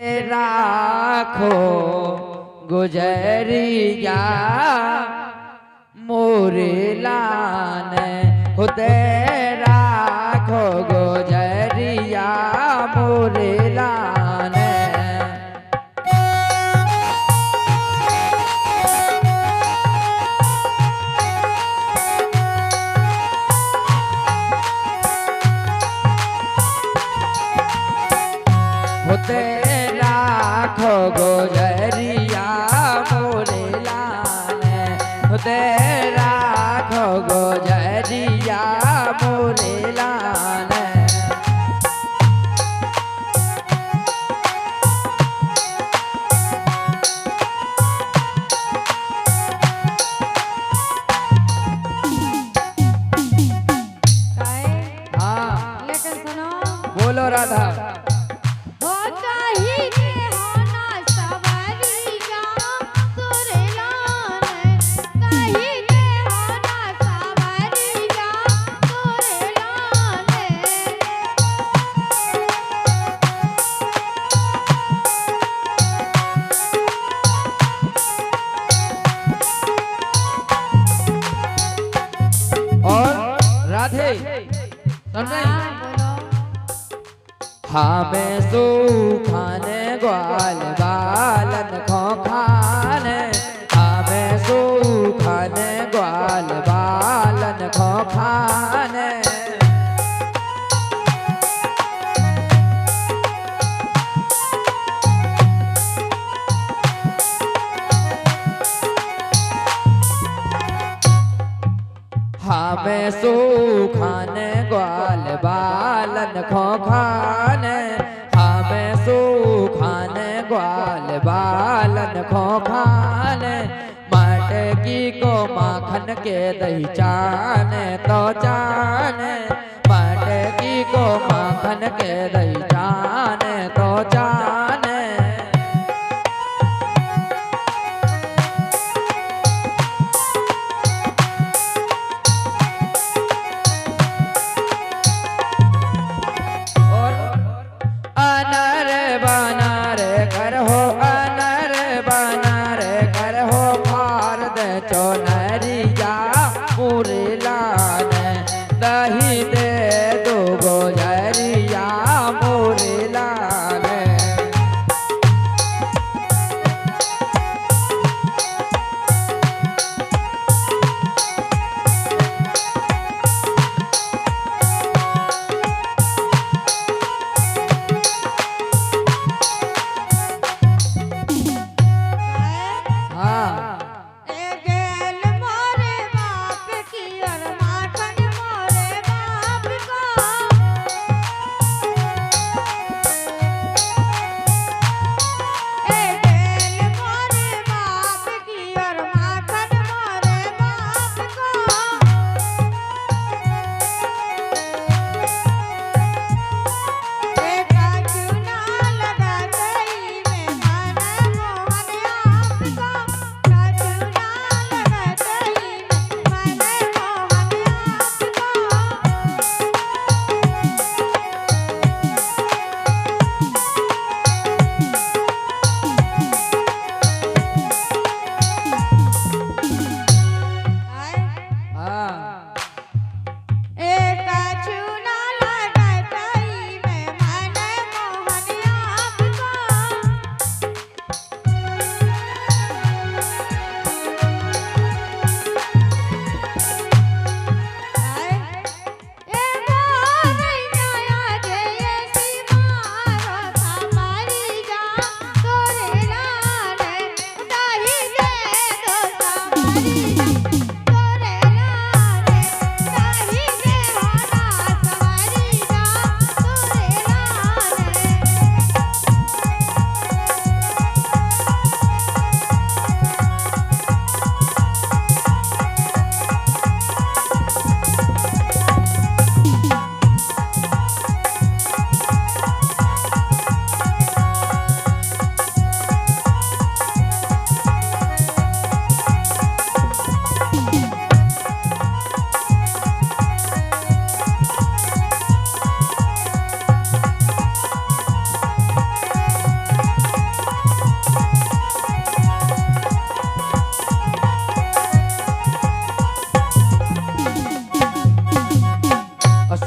राखो गुजरिया मोरे लान खुदे राखो गुजरिया मोरे लान। खुदे राखो गुजरिया मोरे लान खुदे राखो गुजरिया मोरे लान। हाँ लेकिन सुनो बोलो राधा। और राधे सुन रही? हमें सूखाने ग्वाल बालन खो खाने हमें सूखाने ग्वाल बालन खो खाने। हमें सूखाने ग्वाल बालन खो खाने हमें सूखाने ग्वाल बालन खो खाने। मटकी को माखन के दही चाने तो चाने मटकी को माखन के दही चाने तो चाने। चोनरिया मोरे लान दही दे दो गुजरिया मोरे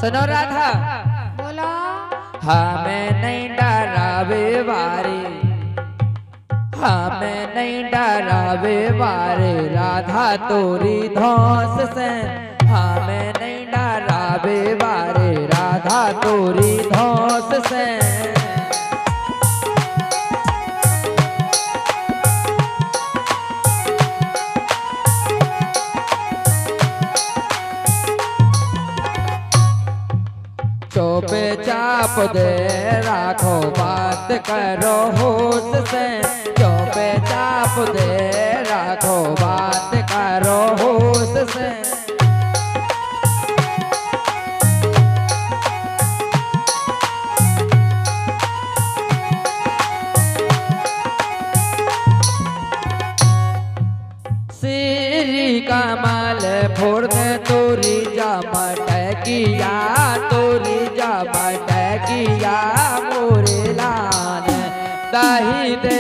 सुनो राधा बोलो। हमें नहीं डरावे वारे, हमें नहीं डरावे वारे राधा तोरी धौस से, हमें नहीं डरावे वारे राधा तोरी धौस से। चोपे चाप दे राखो बात करो होश से, चोपे चाप दे राखो बात करो होश से। श्री कमल फोड़ दे तोरी जामट किया, तोरी जामट किया मोरे लाल दही दे